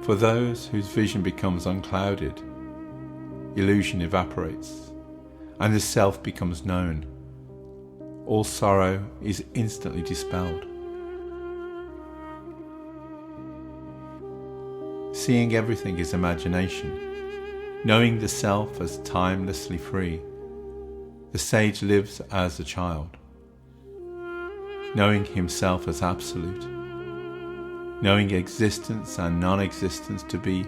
For those whose vision becomes unclouded, illusion evaporates, and the self becomes known. All sorrow is instantly dispelled. Seeing everything is imagination, knowing the self as timelessly free. The sage lives as a child, knowing himself as absolute, knowing existence and non-existence to be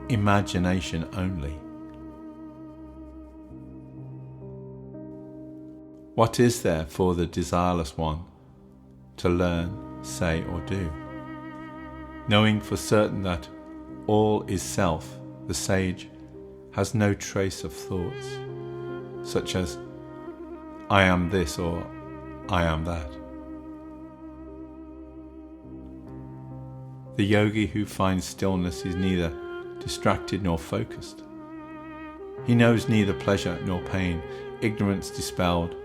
imagination only. What is there for the desireless one to learn, say or do? Knowing for certain that all is self, the sage has no trace of thoughts, such as I am this or I am that. The yogi who finds stillness is neither distracted nor focused. He knows neither pleasure nor pain, ignorance dispelled.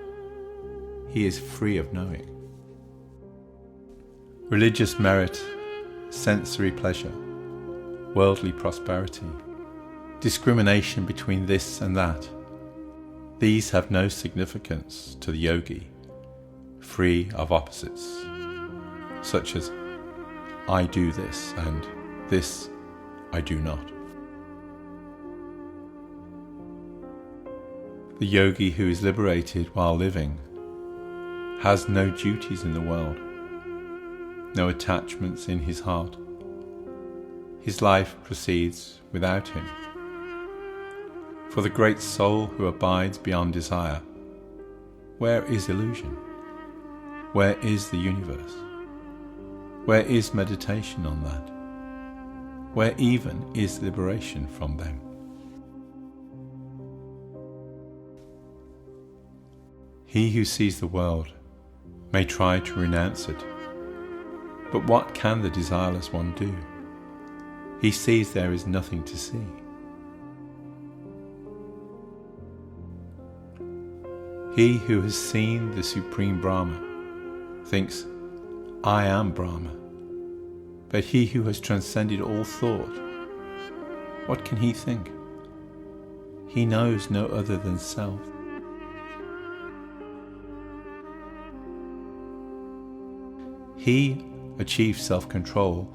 He is free of knowing. Religious merit, sensory pleasure, worldly prosperity, discrimination between this and that, these have no significance to the yogi, free of opposites, such as I do this and this I do not. The yogi who is liberated while living has no duties in the world, no attachments in his heart. His life proceeds without him. For the great soul who abides beyond desire, where is illusion? Where is the universe? Where is meditation on that? Where even is liberation from them? He who sees the world may try to renounce it, but what can the desireless one do? He sees there is nothing to see. He who has seen the Supreme Brahma thinks, I am Brahma. But he who has transcended all thought, what can he think? He knows no other than self. He achieves self-control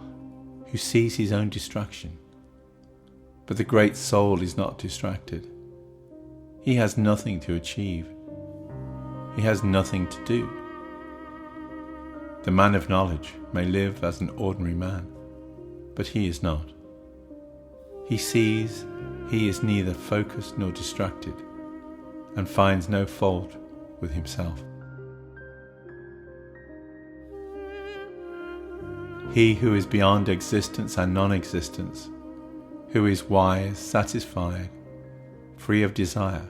who sees his own distraction. But the great soul is not distracted. He has nothing to achieve. He has nothing to do. The man of knowledge may live as an ordinary man, but he is not. He sees he is neither focused nor distracted, and finds no fault with himself. He who is beyond existence and non-existence, who is wise, satisfied, free of desire,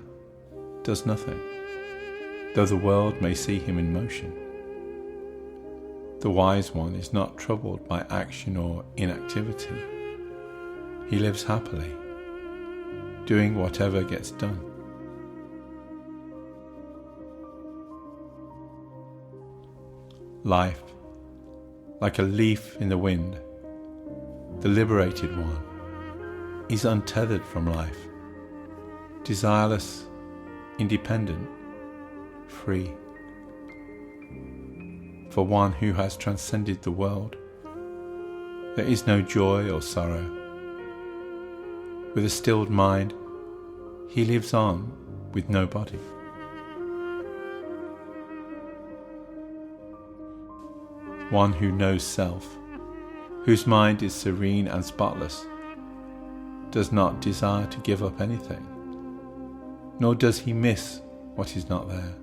does nothing, though the world may see him in motion. The wise one is not troubled by action or inactivity. He lives happily, doing whatever gets done. Life, like a leaf in the wind, the liberated one is untethered from life, desireless, independent, free. For one who has transcended the world, there is no joy or sorrow. With a stilled mind, he lives on with no body. One who knows self, whose mind is serene and spotless, does not desire to give up anything, nor does he miss what is not there.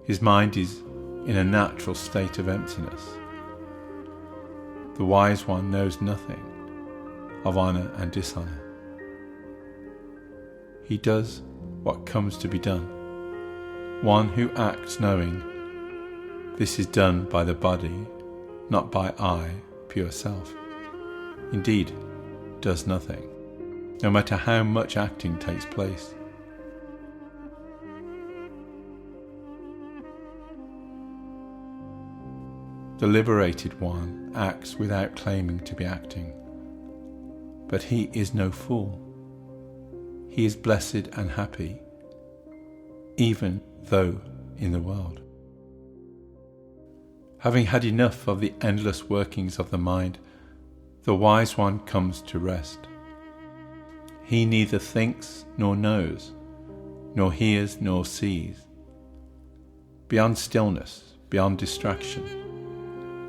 His mind is in a natural state of emptiness. The wise one knows nothing of honour and dishonour. He does what comes to be done. One who acts knowing this is done by the body, not by I, pure self, indeed does nothing, no matter how much acting takes place. The liberated one acts without claiming to be acting. But he is no fool. He is blessed and happy, even though in the world. Having had enough of the endless workings of the mind, the wise one comes to rest. He neither thinks nor knows, nor hears nor sees. Beyond stillness, beyond distraction,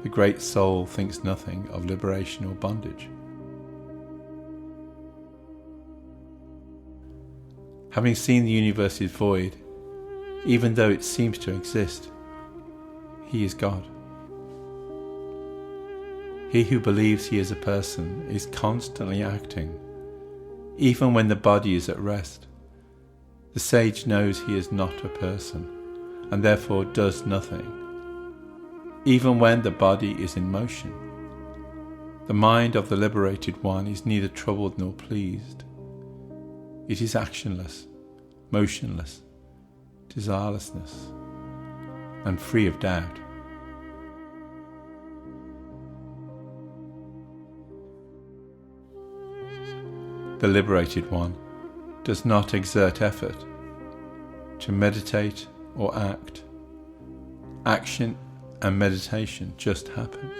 the great soul thinks nothing of liberation or bondage. Having seen the universe is void, even though it seems to exist, he is God. He who believes he is a person is constantly acting, even when the body is at rest. The sage knows he is not a person, and therefore does nothing, even when the body is in motion. The mind of the liberated one is neither troubled nor pleased. It is actionless, motionless, desirelessness, and free of doubt. The liberated one does not exert effort to meditate or act. Action and meditation just happen.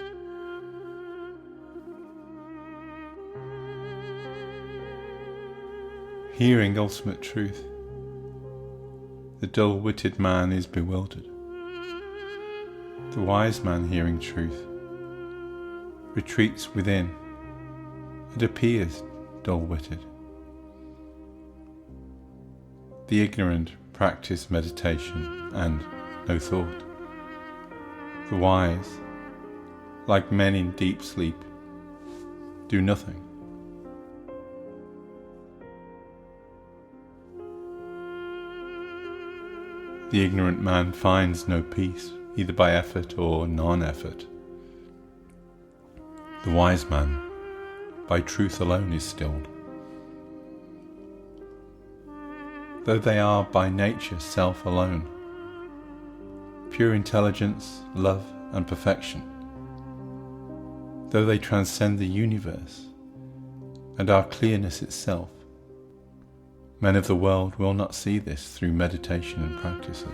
Hearing ultimate truth, the dull-witted man is bewildered. The wise man, hearing truth, retreats within and appears dull-witted. The ignorant practice meditation and no thought. The wise, like men in deep sleep, do nothing. The ignorant man finds no peace, either by effort or non-effort. The wise man, by truth alone, is stilled. Though they are by nature self alone, pure intelligence, love and perfection, though they transcend the universe and are clearness itself, men of the world will not see this through meditation and practices.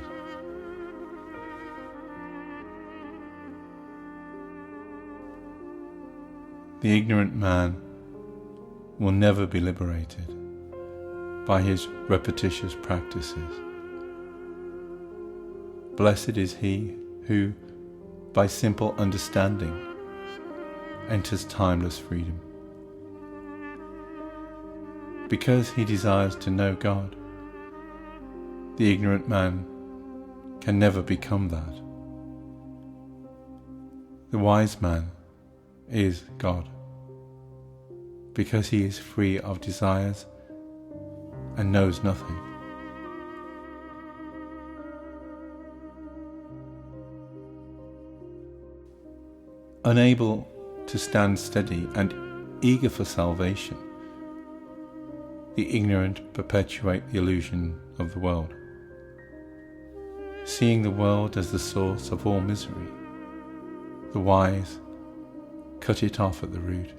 The ignorant man will never be liberated by his repetitious practices. Blessed is he who, by simple understanding, enters timeless freedom. Because he desires to know God, the ignorant man can never become that. The wise man is God, because he is free of desires and knows nothing. Unable to stand steady and eager for salvation, the ignorant perpetuate the illusion of the world, seeing the world as the source of all misery. The wise cut it off at the root.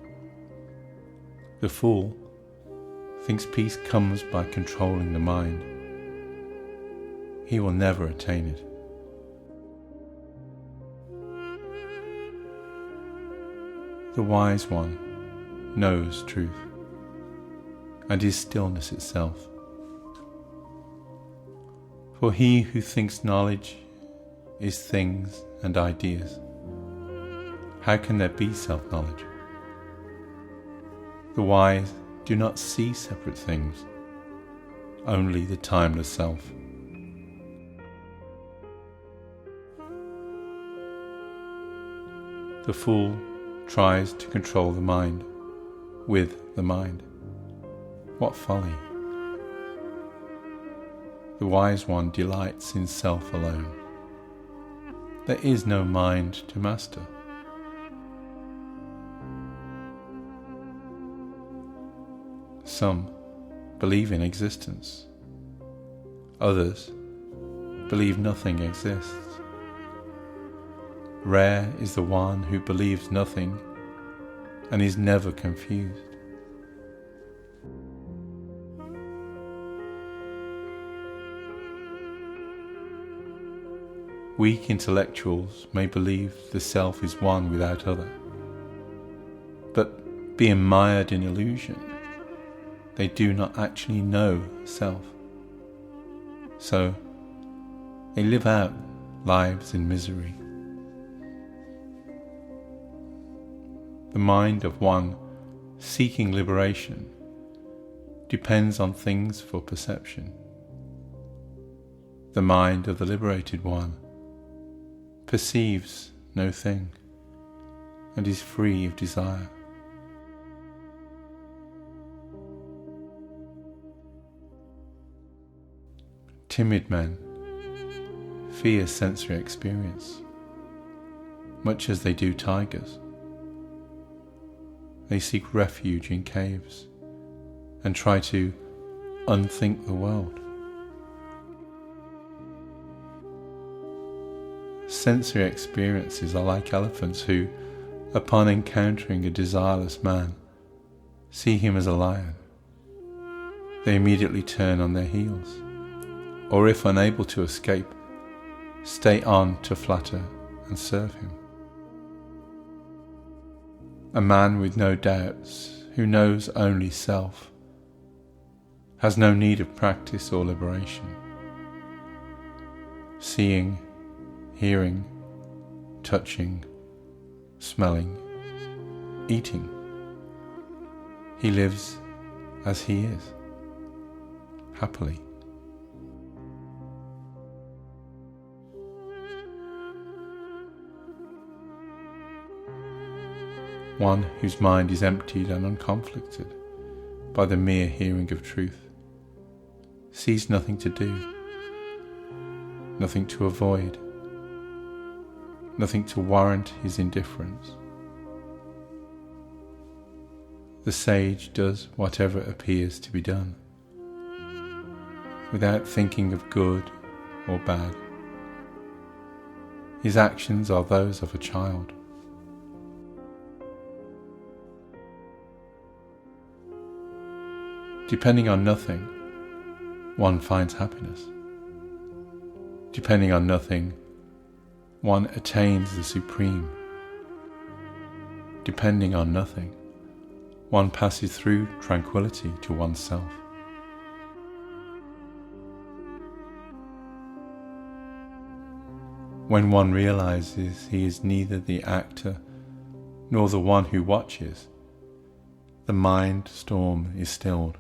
The fool thinks peace comes by controlling the mind. He will never attain it. The wise one knows truth and is stillness itself. For he who thinks knowledge is things and ideas, how can there be self-knowledge? The wise do not see separate things, only the timeless self. The fool tries to control the mind with the mind. What folly! The wise one delights in self alone. There is no mind to master. Some believe in existence. Others believe nothing exists. rare is the one who believes nothing and is never confused. Weak intellectuals may believe the self is one without other, but being mired in illusion, they do not actually know self. So they live out lives in misery. The mind of one seeking liberation depends on things for perception. The mind of the liberated one perceives no thing and is free of desire. Timid men fear sensory experience, much as they do tigers. They seek refuge in caves and try to unthink the world. Sensory experiences are like elephants who, upon encountering a desireless man, see him as a lion. They immediately turn on their heels, or if unable to escape, stay on to flatter and serve him. A man with no doubts, who knows only self, has no need of practice or liberation. Seeing, hearing, touching, smelling, eating, he lives as he is, happily. One whose mind is emptied and unconflicted by the mere hearing of truth sees nothing to do, nothing to avoid, nothing to warrant his indifference. The sage does whatever appears to be done, without thinking of good or bad. His actions are those of a child. Depending on nothing, one finds happiness. Depending on nothing, one attains the supreme. Depending on nothing, one passes through tranquility to oneself. When one realizes he is neither the actor nor the one who watches, the mind storm is stilled.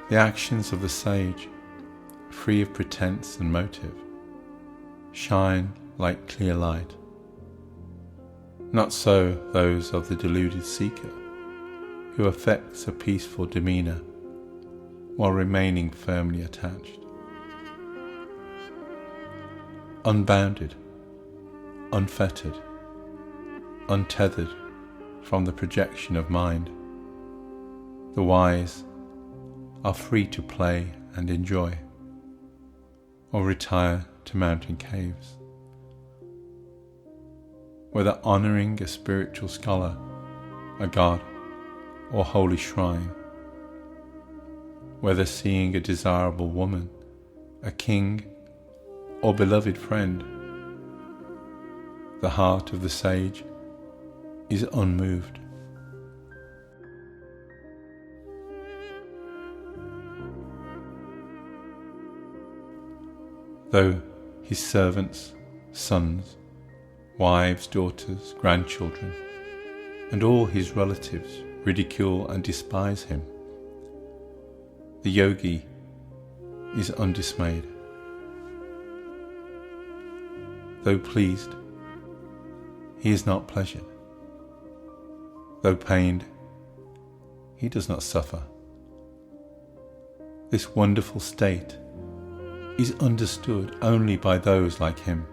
The actions of the sage, free of pretense and motive, shine like clear light. Not so those of the deluded seeker, who affects a peaceful demeanour while remaining firmly attached. Unbounded, unfettered, untethered from the projection of mind, the wise are free to play and enjoy, or retire to mountain caves. Whether honouring a spiritual scholar, a god, or holy shrine, whether seeing a desirable woman, a king, or beloved friend, the heart of the sage is unmoved. Though his servants, sons, wives, daughters, grandchildren, and all his relatives ridicule and despise him, the yogi is undismayed. Though pleased, he is not pleasured. Though pained, he does not suffer. This wonderful state is understood only by those like him.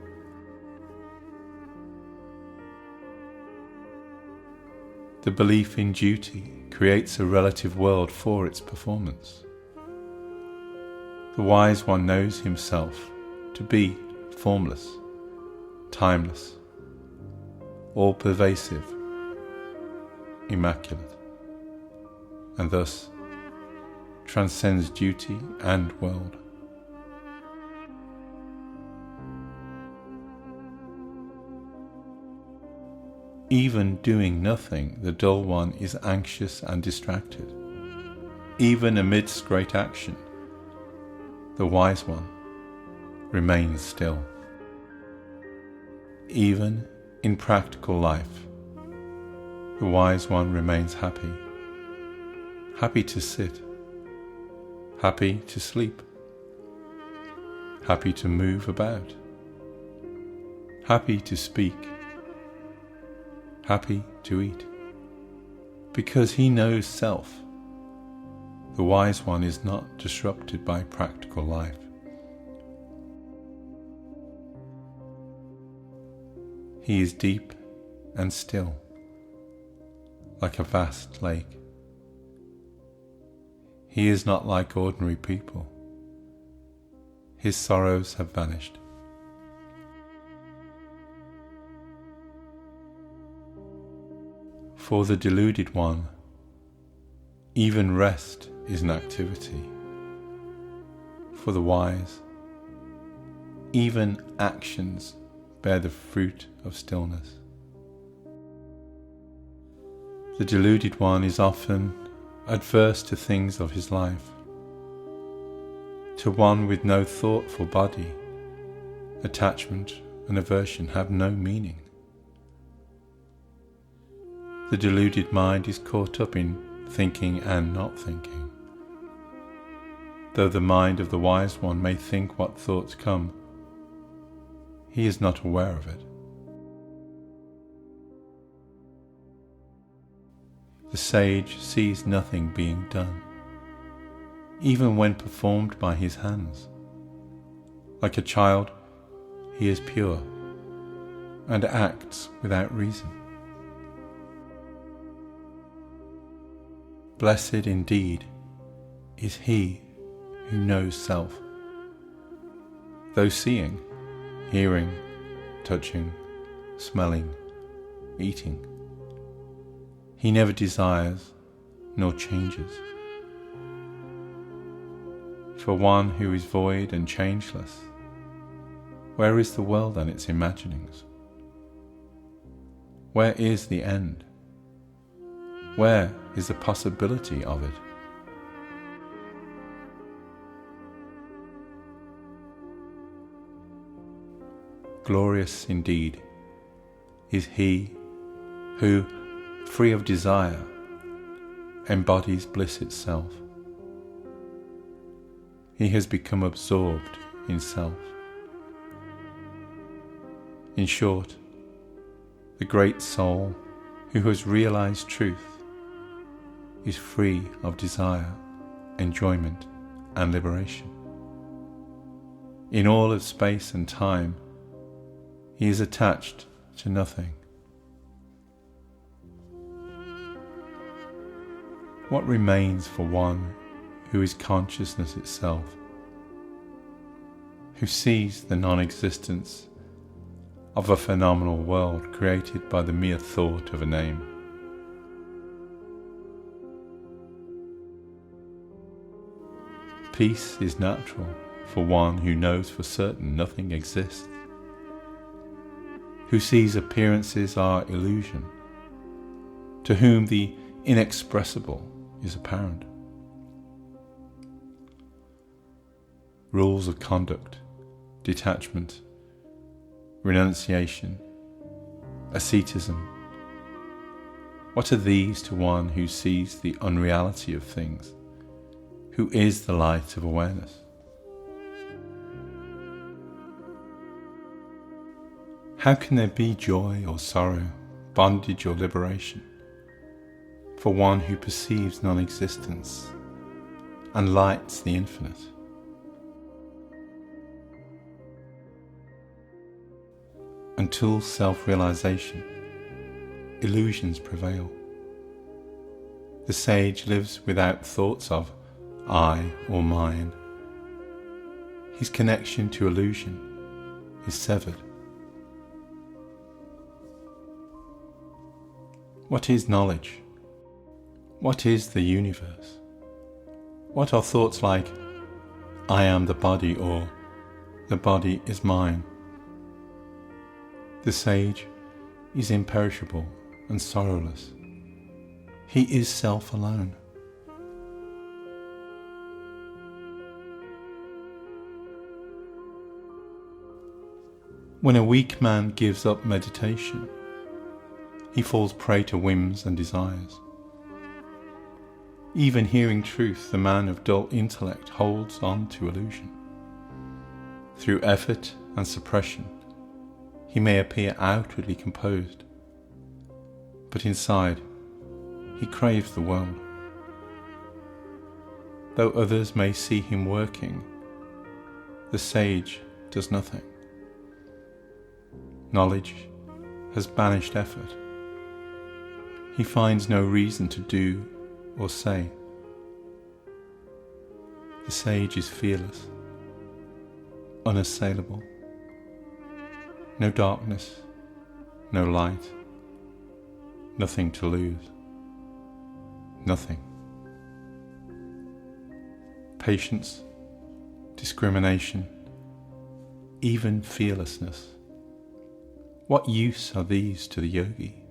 The belief in duty creates a relative world for its performance. The wise one knows himself to be formless, timeless, all-pervasive, immaculate, and thus transcends duty and world. Even doing nothing, the dull one is anxious and distracted. Even amidst great action, the wise one remains still. Even in practical life, the wise one remains happy. Happy to sit, happy to sleep, happy to move about, happy to speak, happy to eat. Because he knows self, the wise one is not disrupted by practical life. He is deep and still, like a vast lake. He is not like ordinary people. His sorrows have vanished. For the deluded one, even rest is an activity. For the wise, even actions bear the fruit of stillness. The deluded one is often adverse to things of his life. To one with no thoughtful body, attachment and aversion have no meaning. The deluded mind is caught up in thinking and not thinking. Though the mind of the wise one may think what thoughts come, he is not aware of it. The sage sees nothing being done, even when performed by his hands. Like a child, he is pure and acts without reason. Blessed indeed is he who knows self. Though seeing, hearing, touching, smelling, eating, he never desires nor changes. For one who is void and changeless, where is the world and its imaginings? Where is the end? Where is the possibility of it? Glorious indeed is he who, free of desire, embodies bliss itself. He has become absorbed in self. In short, the great soul who has realized truth is free of desire, enjoyment, and liberation. In all of space and time, he is attached to nothing. What remains for one who is consciousness itself, who sees the non-existence of a phenomenal world created by the mere thought of a name? Peace is natural for one who knows for certain nothing exists, who sees appearances are illusion, to whom the inexpressible is apparent. Rules of conduct, detachment, renunciation, asceticism, what are these to one who sees the unreality of things, who is the light of awareness? How can there be joy or sorrow, bondage or liberation, for one who perceives non-existence and lights the infinite? Until self-realization, illusions prevail. The sage lives without thoughts of I or mine. His connection to illusion is severed. What is knowledge? What is the universe? What are thoughts like, I am the body, or the body is mine? The sage is imperishable and sorrowless. He is self alone. When a weak man gives up meditation, he falls prey to whims and desires. Even hearing truth, the man of dull intellect holds on to illusion. Through effort and suppression, he may appear outwardly composed, but inside, he craves the world. Though others may see him working, the sage does nothing. Knowledge has banished effort. He finds no reason to do or say. The sage is fearless, unassailable. No darkness, no light, nothing to lose, nothing. Patience, discrimination, even fearlessness. What use are these to the yogi?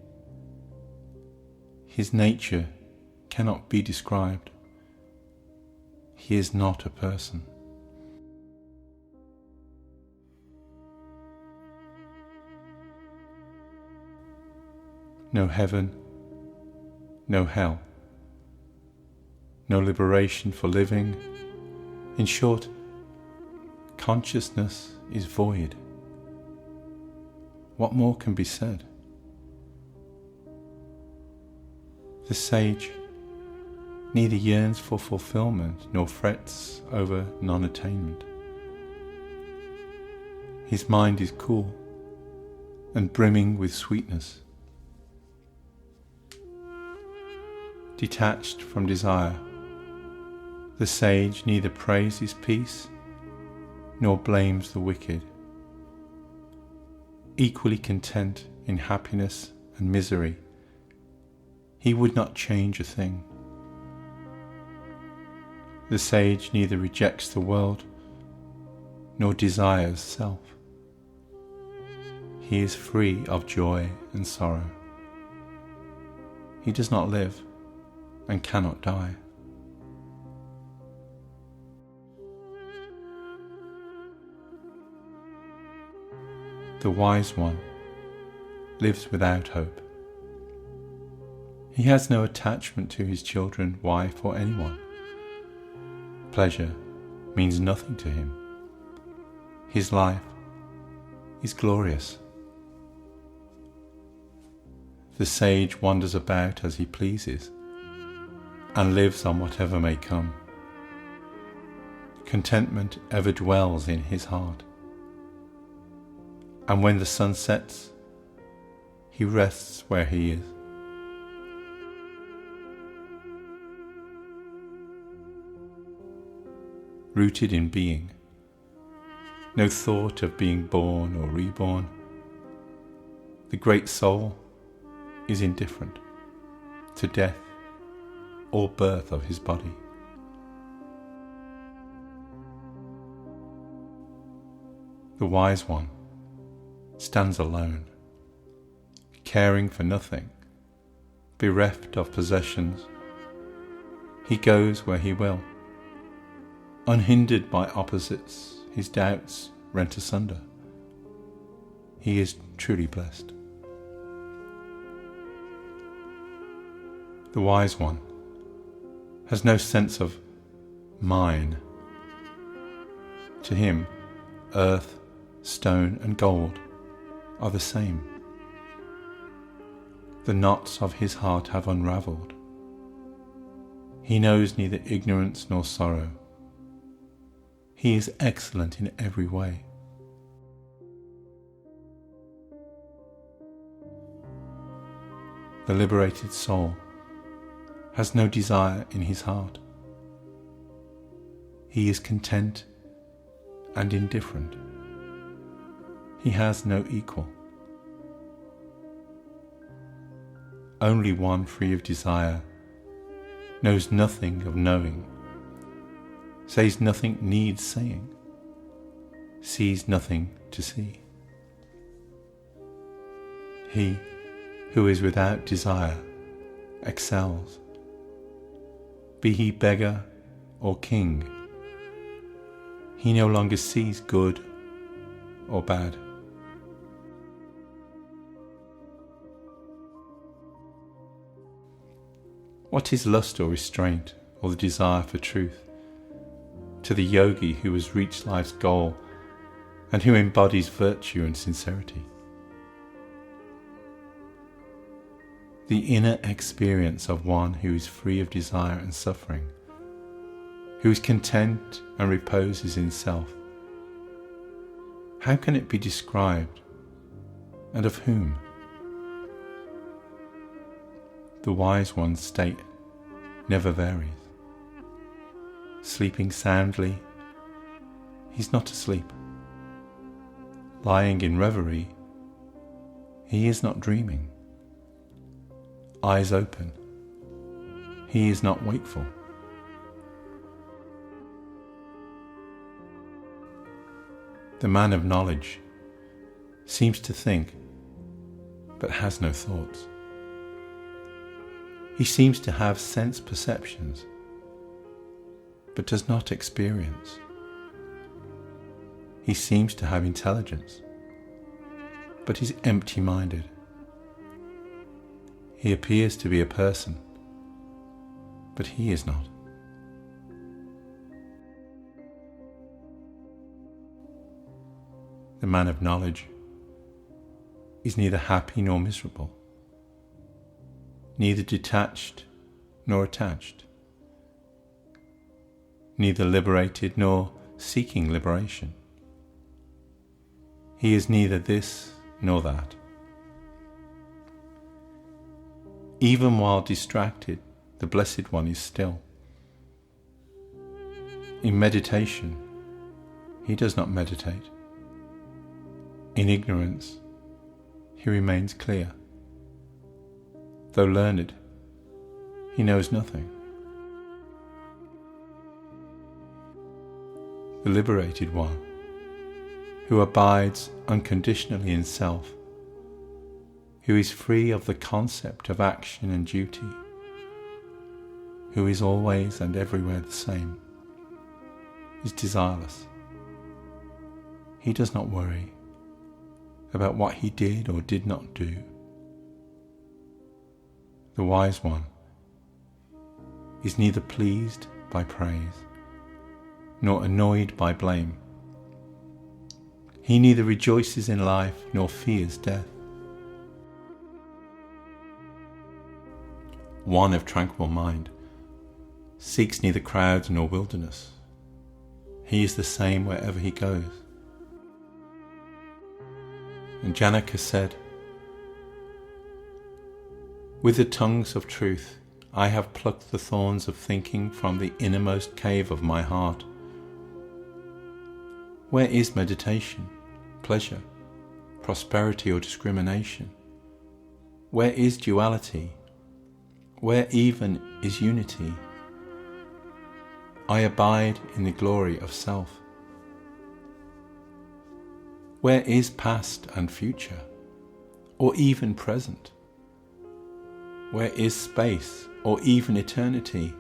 His nature cannot be described. He is not a person. No heaven, no hell, no liberation for living. In short, consciousness is void. What more can be said? The sage neither yearns for fulfillment nor frets over non-attainment. His mind is cool and brimming with sweetness. Detached from desire, the sage neither praises peace nor blames the wicked. Equally content in happiness and misery, he would not change a thing. The sage neither rejects the world nor desires self. He is free of joy and sorrow. He does not live and cannot die. The wise one lives without hope. He has no attachment to his children, wife, or anyone. Pleasure means nothing to him. His life is glorious. The sage wanders about as he pleases and lives on whatever may come. Contentment ever dwells in his heart. And when the sun sets, he rests where he is. Rooted in being, no thought of being born or reborn, the great soul is indifferent to death or birth of his body. The wise one stands alone, caring for nothing, bereft of possessions. He goes where he will, unhindered by opposites, his doubts rent asunder. He is truly blessed. The wise one has no sense of mine. To him, earth, stone, and gold are the same. The knots of his heart have unravelled. He knows neither ignorance nor sorrow. He is excellent in every way. The liberated soul has no desire in his heart. He is content and indifferent. He has no equal. Only one free of desire, knows nothing of knowing, says nothing needs saying, sees nothing to see. He who is without desire excels, be he beggar or king. He no longer sees good or bad. What is lust or restraint or the desire for truth to the yogi who has reached life's goal and who embodies virtue and sincerity? The inner experience of one who is free of desire and suffering, who is content and reposes in self. How can it be described, and of whom? The wise one's state never varies. Sleeping soundly, he's not asleep. Lying in reverie, he is not dreaming. Eyes open, he is not wakeful. The man of knowledge seems to think, but has no thoughts. He seems to have sense perceptions, but does not experience. He seems to have intelligence, but is empty-minded. He appears to be a person, but he is not. The man of knowledge is neither happy nor miserable, neither detached nor attached, neither liberated nor seeking liberation. He is neither this nor that. Even while distracted, the Blessed One is still. In meditation, he does not meditate. In ignorance, he remains clear. Though learned, he knows nothing. The liberated one, who abides unconditionally in self, who is free of the concept of action and duty, who is always and everywhere the same, is desireless. He does not worry about what he did or did not do. The wise one is neither pleased by praise nor annoyed by blame. He neither rejoices in life nor fears death. One of tranquil mind seeks neither crowds nor wilderness. He is the same wherever he goes. And Janaka said, "With the tongues of truth I have plucked the thorns of thinking from the innermost cave of my heart. Where is meditation, pleasure, prosperity or discrimination? Where is duality? Where even is unity? I abide in the glory of self. Where is past and future, or even present? Where is space, or even eternity?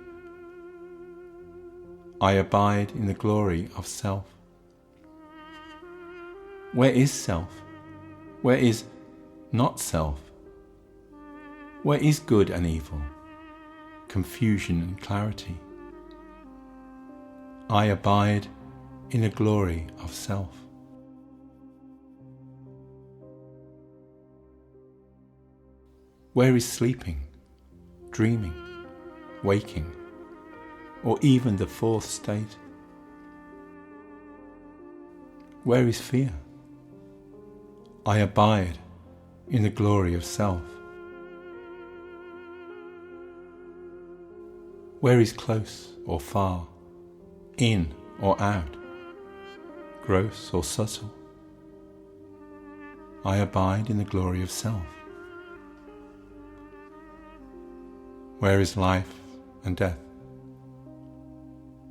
I abide in the glory of self. Where is self? Where is not self? Where is good and evil, confusion and clarity? I abide in the glory of self." Where is sleeping, dreaming, waking, or even the fourth state? Where is fear? I abide in the glory of self. Where is close or far, in or out, gross or subtle? I abide in the glory of self. Where is life and death?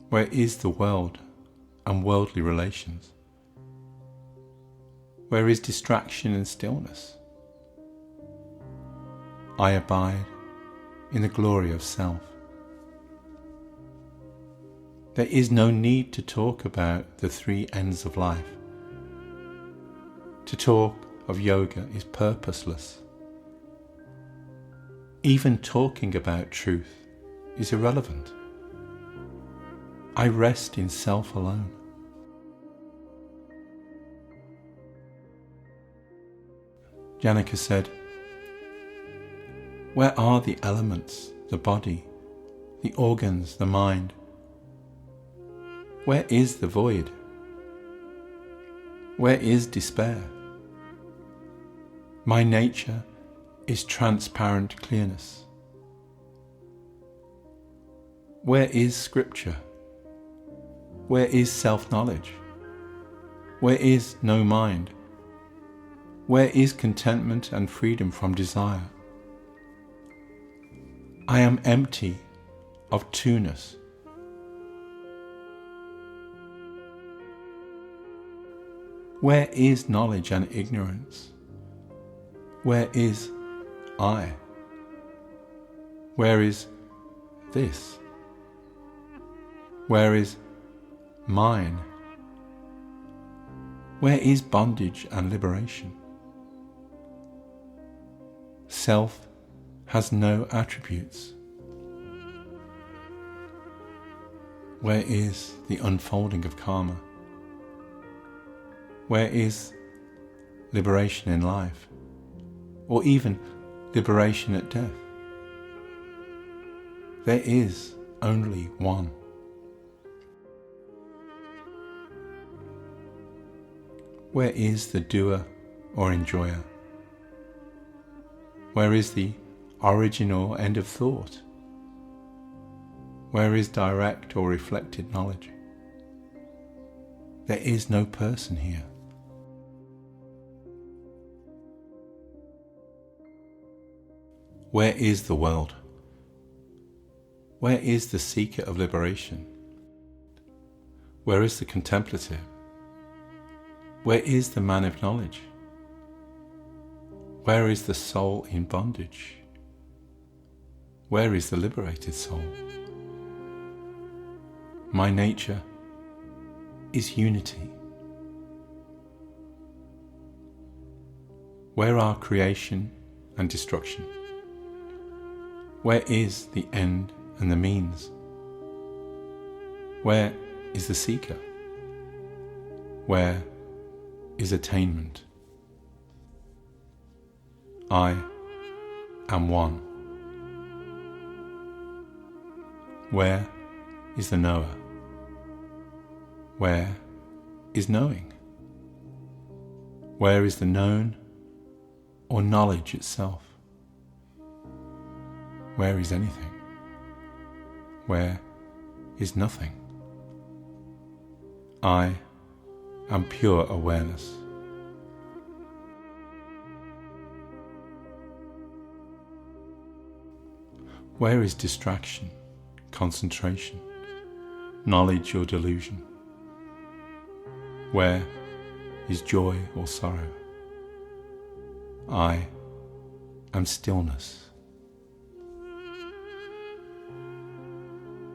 Where is the world and worldly relations? Where is distraction and stillness? I abide in the glory of self. There is no need to talk about the three ends of life. To talk of yoga is purposeless. Even talking about truth is irrelevant. I rest in self alone. Janaka said, "Where are the elements, the body, the organs, the mind? Where is the void? Where is despair? My nature is transparent clearness. Where is scripture? Where is self-knowledge? Where is no mind? Where is contentment and freedom from desire? I am empty of two-ness. Where is knowledge and ignorance? Where is I? Where is this? Where is mine? Where is bondage and liberation? Self has no attributes. Where is the unfolding of karma? Where is liberation in life, or even liberation at death? There is only one. Where is the doer or enjoyer? Where is the origin or end of thought? Where is direct or reflected knowledge? There is no person here. Where is the world? Where is the seeker of liberation? Where is the contemplative? Where is the man of knowledge? Where is the soul in bondage? Where is the liberated soul? My nature is unity. Where are creation and destruction? Where is the end and the means? Where is the seeker? Where is attainment? I am one. Where is the knower? Where is knowing? Where is the known or knowledge itself? Where is anything? Where is nothing? I am pure awareness. Where is distraction, concentration, knowledge or delusion? Where is joy or sorrow? I am stillness.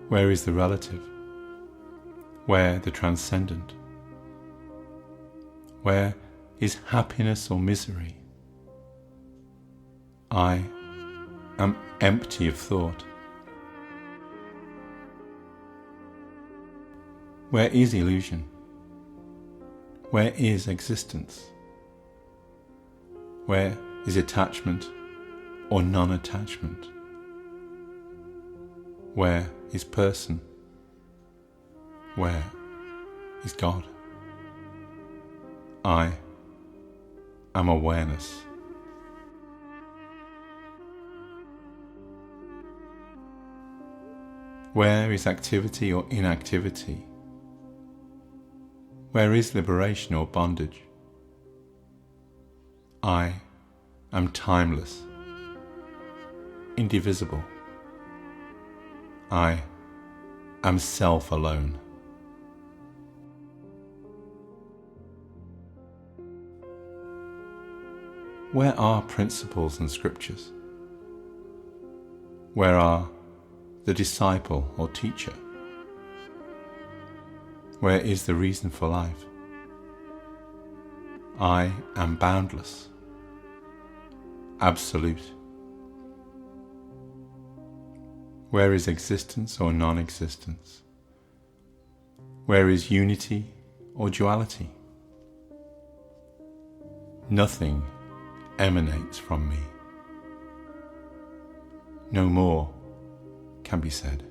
Where is the relative? Where the transcendent? Where is happiness or misery? I am empty of thought. Where is illusion? Where is existence? Where is attachment or non-attachment? Where is person? Where is God? I am awareness. Where is activity or inactivity? Where is liberation or bondage? I am timeless, indivisible. I am self alone. Where are principles and scriptures? Where are the disciple or teacher? Where is the reason for life? I am boundless, absolute. Where is existence or non-existence? Where is unity or duality? Nothing emanates from me. No more can be said.